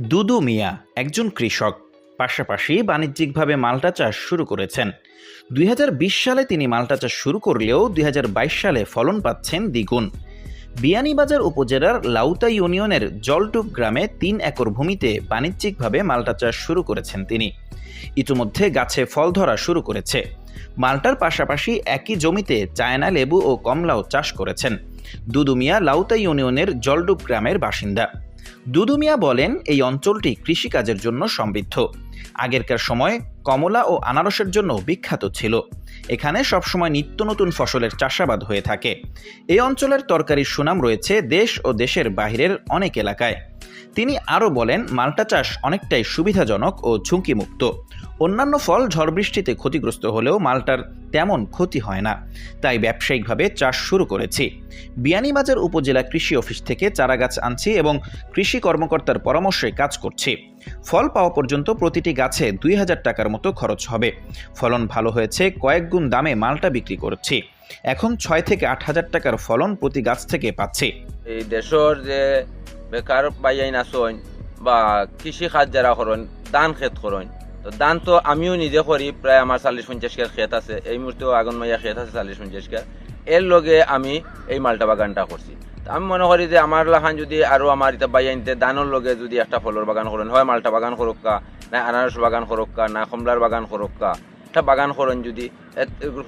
দুদু মিয়া একজন কৃষক, পাশাপাশি বাণিজ্যিকভাবে মাল্টা চাষ শুরু করেছেন। ২০২০ সালে তিনি মাল্টা চাষ শুরু করলেও ২০২২ সালে ফলন পাচ্ছেন দ্বিগুণ। বিয়ানীবাজার উপজেলার লাউতা ইউনিয়নের জলটুপ গ্রামে ৩ একর ভূমিতে বাণিজ্যিকভাবে মাল্টা চাষ শুরু করেছেন তিনি। ইতিমধ্যে গাছে ফল ধরা শুরু করেছে। মাল্টার পাশাপাশি একই জমিতে চায়না লেবু ও কমলাও চাষ করেছেন। দুদু মিয়া লাউতা ইউনিয়নের জলডুপ গ্রামের বাসিন্দা। দুদু মিয়া বলেন, এই অঞ্চলটি কৃষিকাজের জন্য সমৃদ্ধ। আগেরকার সময় কমলা ও আনারসের জন্য বিখ্যাত ছিল। এখানে সবসময় নিত্য নতুন ফসলের চাষাবাদ হয়ে থাকে। এই অঞ্চলের তরকারির সুনাম রয়েছে দেশ ও দেশের বাহিরের অনেক এলাকায়। তিনি আরও বলেন, মাল্টা চাষ অনেকটাই সুবিধাজনক ও ঝুঁকিমুক্ত। অন্যান্য ফল ঝড় বৃষ্টিতে ক্ষতিগ্রস্ত হলেও মাল্টার তেমন ক্ষতি হয় না, তাই ব্যবসায়িকভাবে চাষ শুরু করেছি। বিয়ানীবাজার উপজেলা কৃষি অফিস থেকে চারাগাছ আনছি এবং কৃষি কর্মকর্তার পরামর্শে কাজ করছি। ফল পাওয়া পর্যন্ত প্রতিটি গাছে ২,০০০ টাকার মতো খরচ হবে। ফলন ভালো হয়েছে, কয়েক গুণ দামে মাল্টা বিক্রি করছি। এখন ৬ থেকে ৮,০০০ টাকার ফলন প্রতি গাছ থেকে পাচ্ছি। এই দেশের যে বেকার বাইয়াইন আসন বা কৃষি কাজ যারা করেন, ধান ক্ষেত করেন, তো ধান তো আমিও নিজে করি। প্রায় আমার ৪০-৫০ কার ক্ষেত আছে, এই মুহূর্তেও আগুন মাইয়া ক্ষেত আছে ৪০-৫০ কার। এর লগে আমি এই মাল্টা বাগানটা করছি। আমি মনে করি যে আমার লাখান যদি আরো আমার এটা বাইয়াইনতে ধানের লগে যদি একটা ফলের বাগান করেন, হয় মাল্টা বাগান করক্কা, না আনারস বাগান করক্কা, না কমলার বাগান করক্কা, একটা বাগান করেন যদি,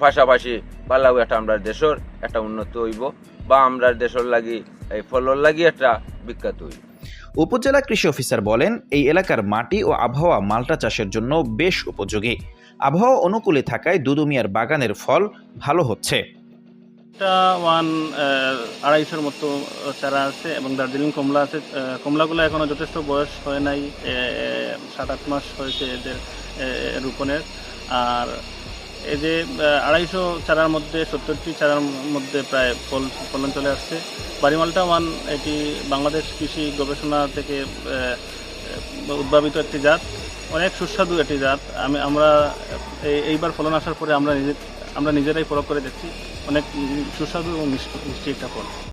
পাশাপাশি পাল্লাও একটা আমরা দেশের একটা উন্নত হইব বা আমরা দেশের লাগি এই ফলর লাগি একটা বিখ্যাত হইব। উপজেলা কৃষি অফিসার বলেন, এই এলাকার মাটি ও আবহাওয়া মাল্টা চাষের জন্য বেশ উপযোগী। আবহাওয়া অনুকূলে থাকায় দুদু মিয়ার বাগানের ফল ভালো হচ্ছে। এটা ২৫০ মতো চারা আছে এবং দার্জিলিং কমলা আছে। কমলাগুলো এখনো যথেষ্ট বয়স হয় নাই, ৭-৮ মাস হয়েছে এদের রোপণের। আর এই যে ২৫০ চারার মধ্যে ৭০টি চারার মধ্যে প্রায় ফলন চলে আসছে। বাড়িমালটা এটি বাংলাদেশ কৃষি গবেষণা থেকে উদ্ভাবিত একটি জাত, অনেক সুস্বাদু একটি জাত। আমরা এইবার ফলন আসার পরে আমরা নিজেরাই প্রয়োগ করে দেখছি, অনেক সুস্বাদু এবং মিষ্টি একটা ফল।